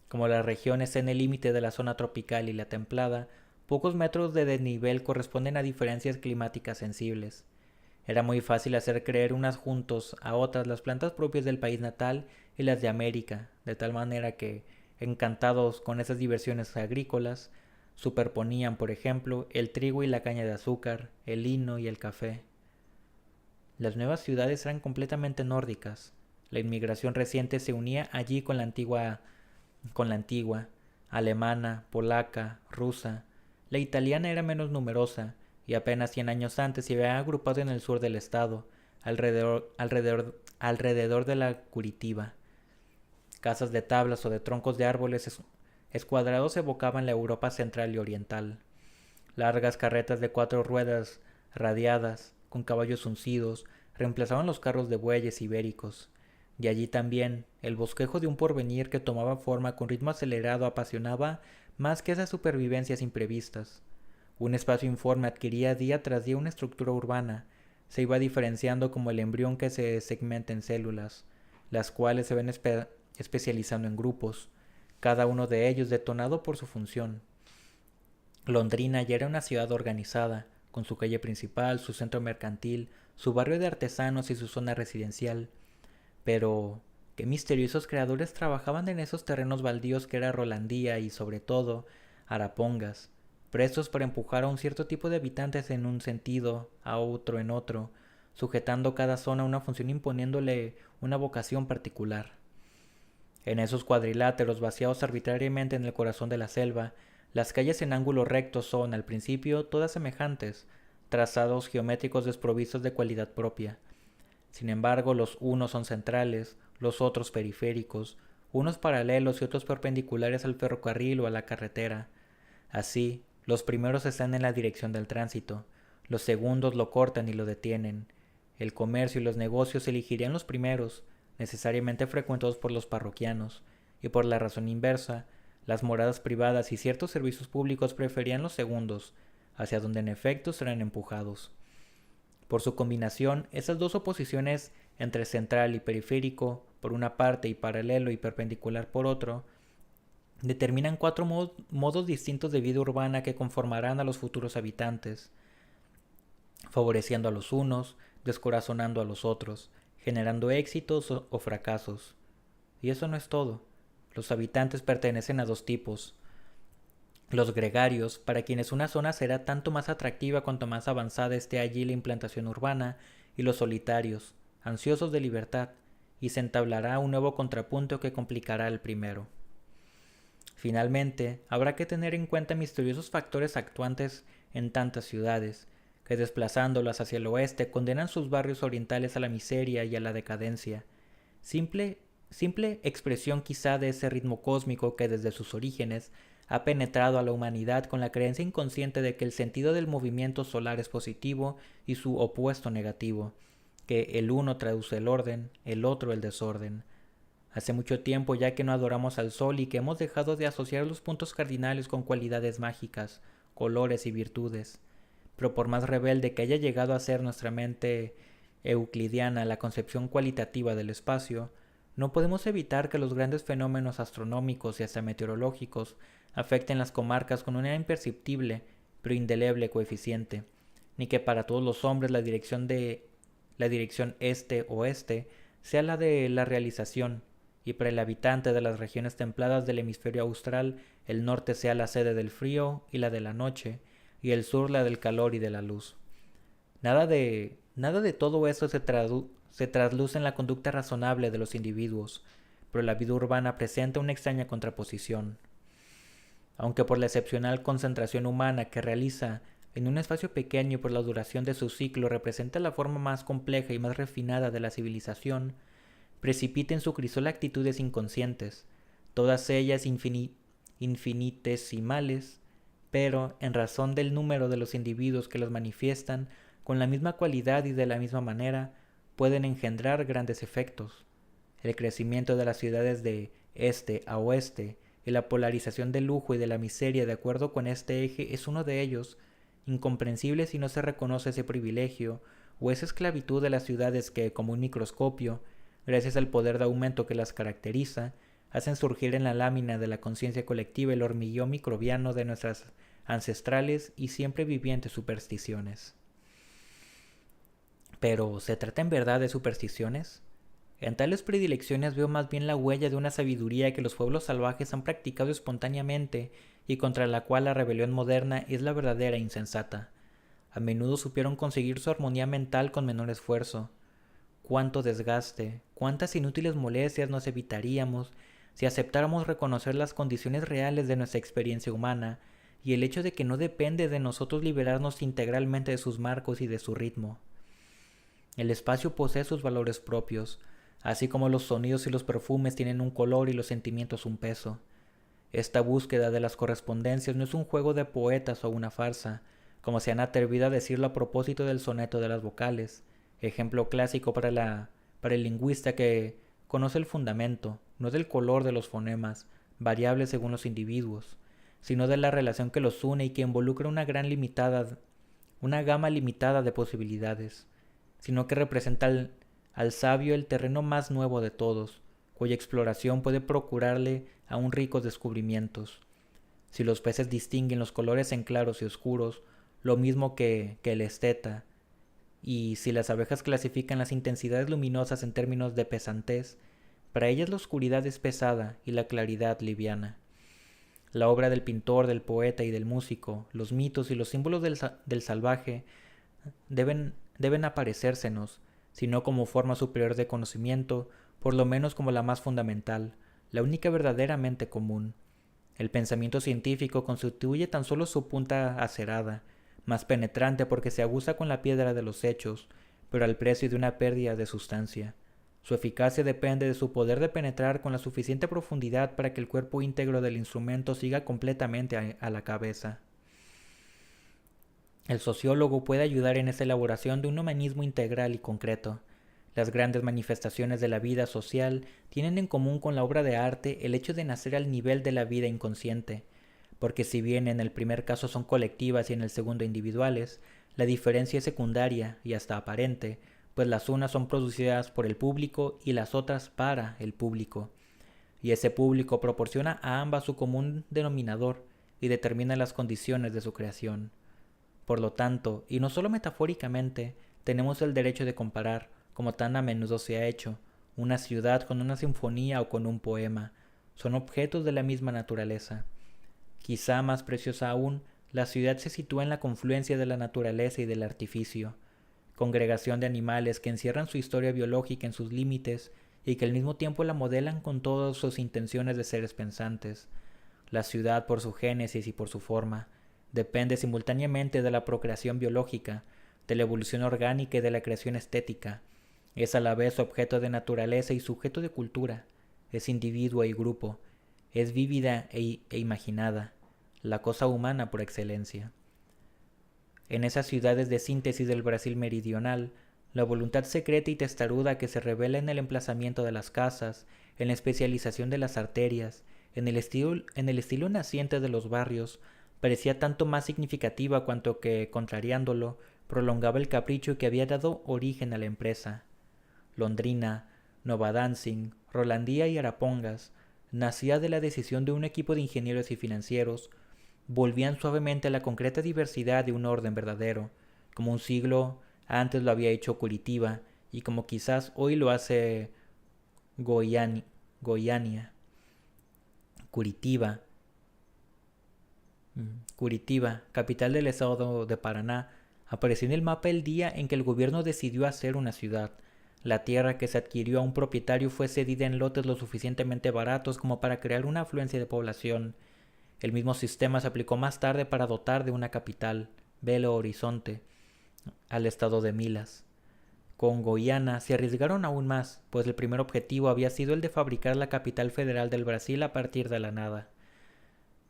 Como la región está en el límite de la zona tropical y la templada, pocos metros de desnivel corresponden a diferencias climáticas sensibles. Era muy fácil hacer creer unas juntos a otras las plantas propias del país natal y las de América, de tal manera que, encantados con esas diversiones agrícolas, superponían, por ejemplo, el trigo y la caña de azúcar, el lino y el café. Las nuevas ciudades eran completamente nórdicas. La inmigración reciente se unía allí con la antigua, alemana, polaca, rusa. La italiana era menos numerosa y apenas 100 años antes se había agrupado en el sur del estado, alrededor de la Curitiba. Casas de tablas o de troncos de árboles escuadrados evocaban la Europa central y oriental. Largas carretas de 4 ruedas radiadas, con caballos uncidos, reemplazaban los carros de bueyes ibéricos. Y allí también el bosquejo de un porvenir que tomaba forma con ritmo acelerado apasionaba más que esas supervivencias imprevistas. Un espacio informe adquiría día tras día una estructura urbana, se iba diferenciando como el embrión que se segmenta en células, las cuales se ven especializando en grupos, cada uno de ellos detonado por su función. Londrina ya era una ciudad organizada, con su calle principal, su centro mercantil, su barrio de artesanos y su zona residencial. Pero, ¿qué misteriosos creadores trabajaban en esos terrenos baldíos que era Rolandía y, sobre todo, Arapongas, prestos para empujar a un cierto tipo de habitantes en un sentido, a otro en otro, sujetando cada zona a una función imponiéndole una vocación particular? En esos cuadriláteros vaciados arbitrariamente en el corazón de la selva, las calles en ángulo recto son, al principio, todas semejantes, trazados geométricos desprovistos de cualidad propia. Sin embargo, los unos son centrales, los otros periféricos, unos paralelos y otros perpendiculares al ferrocarril o a la carretera. Así, los primeros están en la dirección del tránsito, los segundos lo cortan y lo detienen. El comercio y los negocios elegirían los primeros, necesariamente frecuentados por los parroquianos, y por la razón inversa, las moradas privadas y ciertos servicios públicos preferían los segundos, hacia donde en efecto serán empujados. Por su combinación, esas dos oposiciones entre central y periférico, por una parte, y paralelo y perpendicular por otro, determinan cuatro modos distintos de vida urbana que conformarán a los futuros habitantes, favoreciendo a los unos, descorazonando a los otros, generando éxitos o fracasos. Y eso no es todo. Los habitantes pertenecen a dos tipos: los gregarios, para quienes una zona será tanto más atractiva cuanto más avanzada esté allí la implantación urbana, y los solitarios, ansiosos de libertad, y se entablará un nuevo contrapunto que complicará el primero. Finalmente, habrá que tener en cuenta misteriosos factores actuantes en tantas ciudades, que desplazándolas hacia el oeste condenan sus barrios orientales a la miseria y a la decadencia, simple expresión quizá de ese ritmo cósmico que desde sus orígenes ha penetrado a la humanidad con la creencia inconsciente de que el sentido del movimiento solar es positivo y su opuesto negativo, que el uno traduce el orden, el otro el desorden. Hace mucho tiempo ya que no adoramos al sol y que hemos dejado de asociar los puntos cardinales con cualidades mágicas, colores y virtudes. Pero por más rebelde que haya llegado a ser nuestra mente euclidiana la concepción cualitativa del espacio, no podemos evitar que los grandes fenómenos astronómicos y hasta meteorológicos afecten las comarcas con una imperceptible pero indeleble coeficiente, ni que para todos los hombres la dirección este-oeste sea la de la realización, y para el habitante de las regiones templadas del hemisferio austral el norte sea la sede del frío y la de la noche, y el sur la del calor y de la luz. Nada de todo eso se trasluce en la conducta razonable de los individuos, pero la vida urbana presenta una extraña contraposición. Aunque por la excepcional concentración humana que realiza en un espacio pequeño y por la duración de su ciclo representa la forma más compleja y más refinada de la civilización, precipita en su crisol actitudes inconscientes, todas ellas infinitesimales, pero, en razón del número de los individuos que las manifiestan con la misma cualidad y de la misma manera, pueden engendrar grandes efectos. El crecimiento de las ciudades de este a oeste y la polarización del lujo y de la miseria de acuerdo con este eje es uno de ellos, incomprensible si no se reconoce ese privilegio o esa esclavitud de las ciudades que, como un microscopio, gracias al poder de aumento que las caracteriza, hacen surgir en la lámina de la conciencia colectiva el hormigueo microbiano de nuestras ancestrales y siempre vivientes supersticiones. Pero, ¿se trata en verdad de supersticiones? En tales predilecciones veo más bien la huella de una sabiduría que los pueblos salvajes han practicado espontáneamente y contra la cual la rebelión moderna es la verdadera insensata. A menudo supieron conseguir su armonía mental con menor esfuerzo. Cuánto desgaste, cuántas inútiles molestias nos evitaríamos si aceptáramos reconocer las condiciones reales de nuestra experiencia humana y el hecho de que no depende de nosotros liberarnos integralmente de sus marcos y de su ritmo. El espacio posee sus valores propios, así como los sonidos y los perfumes tienen un color y los sentimientos un peso. Esta búsqueda de las correspondencias no es un juego de poetas o una farsa, como se han atrevido a decirlo a propósito del soneto de las vocales, ejemplo clásico para el lingüista que conoce el fundamento, no del color de los fonemas, variables según los individuos, sino de la relación que los une y que involucra una gama limitada de posibilidades, sino que representa al sabio el terreno más nuevo de todos, cuya exploración puede procurarle aún ricos descubrimientos. Si los peces distinguen los colores en claros y oscuros, lo mismo que el esteta, y si las abejas clasifican las intensidades luminosas en términos de pesantez, para ellas la oscuridad es pesada y la claridad liviana. La obra del pintor, del poeta y del músico, los mitos y los símbolos del salvaje deben aparecérsenos, si no como forma superior de conocimiento, por lo menos como la más fundamental, la única verdaderamente común. El pensamiento científico constituye tan solo su punta acerada, más penetrante porque se aguza con la piedra de los hechos, pero al precio de una pérdida de sustancia. Su eficacia depende de su poder de penetrar con la suficiente profundidad para que el cuerpo íntegro del instrumento siga completamente a la cabeza. El sociólogo puede ayudar en esa elaboración de un humanismo integral y concreto. Las grandes manifestaciones de la vida social tienen en común con la obra de arte el hecho de nacer al nivel de la vida inconsciente, porque si bien en el primer caso son colectivas y en el segundo individuales, la diferencia es secundaria y hasta aparente, pues las unas son producidas por el público y las otras para el público, y ese público proporciona a ambas su común denominador y determina las condiciones de su creación. Por lo tanto, y no solo metafóricamente, tenemos el derecho de comparar, como tan a menudo se ha hecho, una ciudad con una sinfonía o con un poema. Son objetos de la misma naturaleza. Quizá más preciosa aún, la ciudad se sitúa en la confluencia de la naturaleza y del artificio, congregación de animales que encierran su historia biológica en sus límites y que al mismo tiempo la modelan con todas sus intenciones de seres pensantes. La ciudad, por su génesis y por su forma, depende simultáneamente de la procreación biológica, de la evolución orgánica y de la creación estética. Es a la vez objeto de naturaleza y sujeto de cultura. Es individuo y grupo. Es vívida e imaginada. La cosa humana por excelencia. En esas ciudades de síntesis del Brasil meridional, la voluntad secreta y testaruda que se revela en el emplazamiento de las casas, en la especialización de las arterias, en el estilo naciente de los barrios, parecía tanto más significativa cuanto que, contrariándolo, prolongaba el capricho que había dado origen a la empresa. Londrina, Nova Dancing, Rolandía y Arapongas, nacida de la decisión de un equipo de ingenieros y financieros, volvían suavemente a la concreta diversidad de un orden verdadero, como un siglo antes lo había hecho Curitiba y como quizás hoy lo hace Goiânia. Curitiba, capital del estado de Paraná, apareció en el mapa el día en que el gobierno decidió hacer una ciudad. La tierra que se adquirió a un propietario fue cedida en lotes lo suficientemente baratos como para crear una afluencia de población. El mismo sistema se aplicó más tarde para dotar de una capital, Belo Horizonte, al estado de Milas. Con Goiânia se arriesgaron aún más, pues el primer objetivo había sido el de fabricar la capital federal del Brasil a partir de la nada.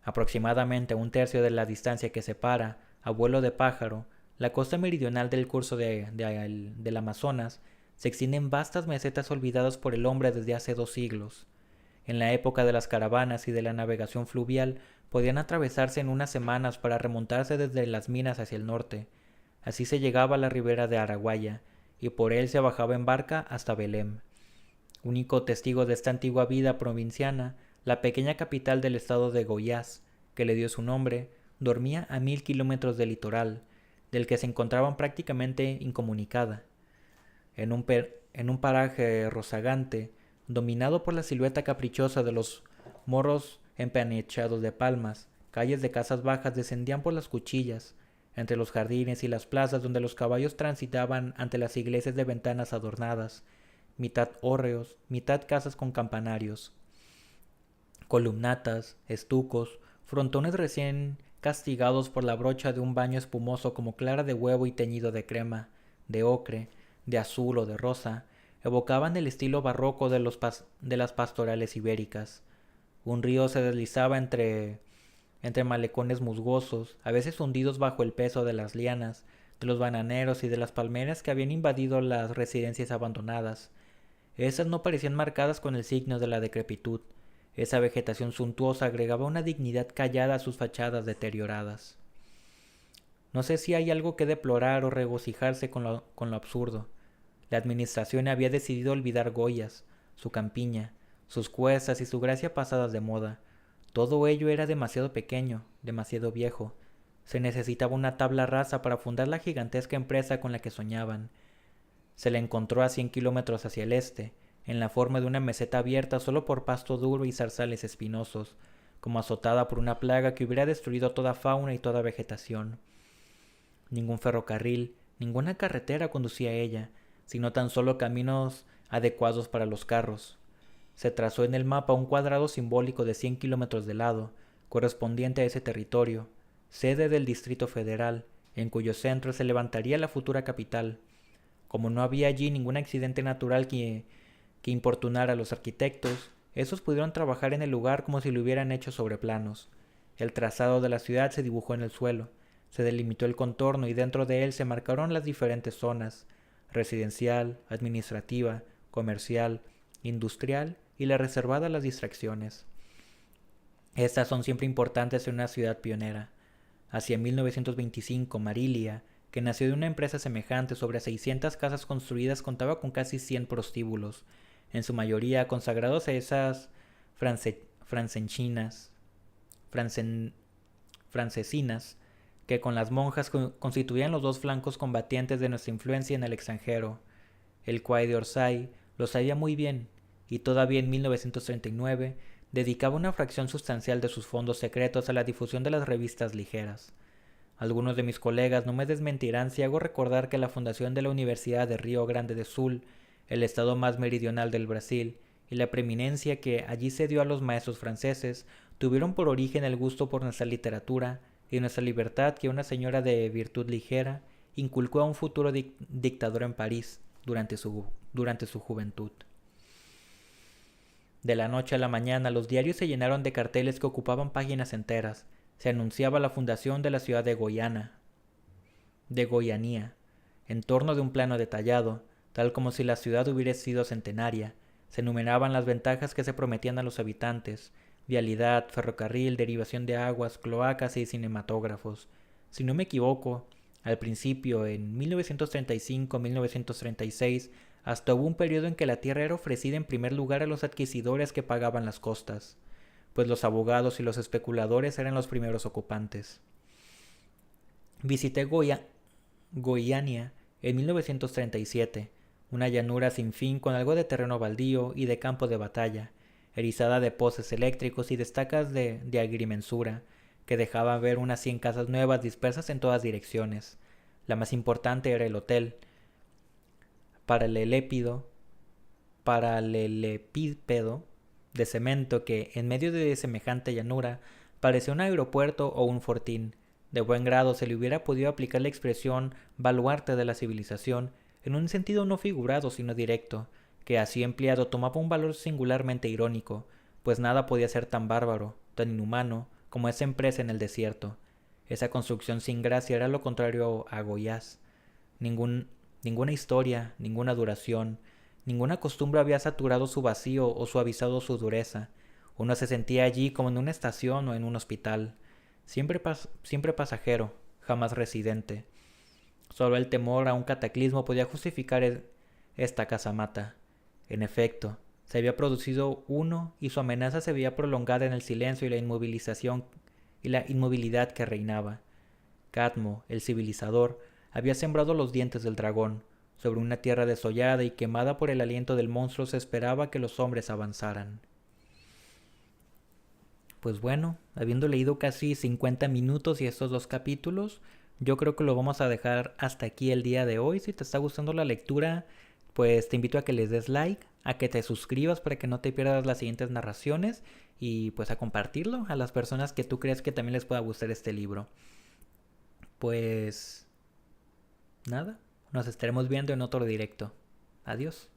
Aproximadamente a un tercio de la distancia que separa, a vuelo de pájaro, la costa meridional del curso del Amazonas se extienden vastas mesetas olvidadas por el hombre desde hace 2 siglos. En la época de las caravanas y de la navegación fluvial podían atravesarse en unas semanas para remontarse desde las minas hacia el norte. Así se llegaba a la ribera de Araguaia, y por él se bajaba en barca hasta Belém. Único testigo de esta antigua vida provinciana, la pequeña capital del estado de Goiás, que le dio su nombre, dormía a 1000 kilómetros del litoral, del que se encontraban prácticamente incomunicada. En un paraje rozagante, dominado por la silueta caprichosa de los morros empenechados de palmas, calles de casas bajas descendían por las cuchillas, entre los jardines y las plazas donde los caballos transitaban ante las iglesias de ventanas adornadas, mitad hórreos, mitad casas con campanarios, columnatas, estucos, frontones recién castigados por la brocha de un baño espumoso como clara de huevo y teñido de crema, de ocre, de azul o de rosa, evocaban el estilo barroco de las pastorales ibéricas. Un río se deslizaba entre entre malecones musgosos, a veces hundidos bajo el peso de las lianas, de los bananeros y de las palmeras que habían invadido las residencias abandonadas. Esas no parecían marcadas con el signo de la decrepitud. Esa vegetación suntuosa agregaba una dignidad callada a sus fachadas deterioradas. No sé si hay algo que deplorar o regocijarse con lo absurdo. La administración había decidido olvidar Goyas, su campiña, sus cuestas y su gracia pasadas de moda. Todo ello era demasiado pequeño, demasiado viejo. Se necesitaba una tabla rasa para fundar la gigantesca empresa con la que soñaban. Se la encontró a 100 kilómetros hacia el este, en la forma de una meseta abierta solo por pasto duro y zarzales espinosos, como azotada por una plaga que hubiera destruido toda fauna y toda vegetación. Ningún ferrocarril, ninguna carretera conducía a ella, sino tan solo caminos adecuados para los carros. Se trazó en el mapa un cuadrado simbólico de 100 kilómetros de lado, correspondiente a ese territorio, sede del Distrito Federal, en cuyo centro se levantaría la futura capital. Como no había allí ningún accidente natural que importunara a los arquitectos, esos pudieron trabajar en el lugar como si lo hubieran hecho sobre planos. El trazado de la ciudad se dibujó en el suelo, se delimitó el contorno y dentro de él se marcaron las diferentes zonas: residencial, administrativa, comercial, industrial y la reservada a las distracciones. Estas son siempre importantes en una ciudad pionera. Hacia 1925, Marilia, que nació de una empresa semejante sobre 600 casas construidas, contaba con casi 100 prostíbulos, en su mayoría consagrados a esas francesinas, que con las monjas constituían los dos flancos combatientes de nuestra influencia en el extranjero. El Quai d'Orsay lo sabía muy bien, y todavía en 1939 dedicaba una fracción sustancial de sus fondos secretos a la difusión de las revistas ligeras. Algunos de mis colegas no me desmentirán si hago recordar que la fundación de la Universidad de Río Grande do Sul, el estado más meridional del Brasil, y la preeminencia que allí se dio a los maestros franceses tuvieron por origen el gusto por nuestra literatura y nuestra libertad que una señora de virtud ligera inculcó a un futuro dictador en París durante su juventud. De la noche a la mañana los diarios se llenaron de carteles que ocupaban páginas enteras. Se anunciaba la fundación de la ciudad de Goianía, en torno de un plano detallado, tal como si la ciudad hubiera sido centenaria. Se enumeraban las ventajas que se prometían a los habitantes: vialidad, ferrocarril, derivación de aguas, cloacas y cinematógrafos. Si no me equivoco, al principio, en 1935-1936, hasta hubo un periodo en que la tierra era ofrecida en primer lugar a los adquisidores que pagaban las costas, pues los abogados y los especuladores eran los primeros ocupantes. Visité Goiânia en 1937, una llanura sin fin con algo de terreno baldío y de campo de batalla, erizada de postes eléctricos y de estacas de agrimensura, que dejaban ver unas 100 casas nuevas dispersas en todas direcciones. La más importante era el hotel, paralelepípedo de cemento que, en medio de semejante llanura, parecía un aeropuerto o un fortín. De buen grado se le hubiera podido aplicar la expresión baluarte de la civilización, en un sentido no figurado sino directo, que así empleado tomaba un valor singularmente irónico, pues nada podía ser tan bárbaro, tan inhumano, como esa empresa en el desierto. Esa construcción sin gracia era lo contrario a Goiás. Ninguna historia, ninguna duración, ninguna costumbre había saturado su vacío o suavizado su dureza. Uno se sentía allí como en una estación o en un hospital, siempre pasajero, jamás residente. Solo el temor a un cataclismo podía justificar esta casamata. En efecto, se había producido uno y su amenaza se veía prolongada en el silencio y la inmovilidad que reinaba. Cadmo, el civilizador, había sembrado los dientes del dragón. Sobre una tierra desollada y quemada por el aliento del monstruo se esperaba que los hombres avanzaran. Pues bueno, habiendo leído casi 50 minutos y estos 2 capítulos, yo creo que lo vamos a dejar hasta aquí el día de hoy. Si te está gustando la lectura, pues te invito a que les des like, a que te suscribas para que no te pierdas las siguientes narraciones y pues a compartirlo a las personas que tú crees que también les pueda gustar este libro. Pues nada, nos estaremos viendo en otro directo. Adiós.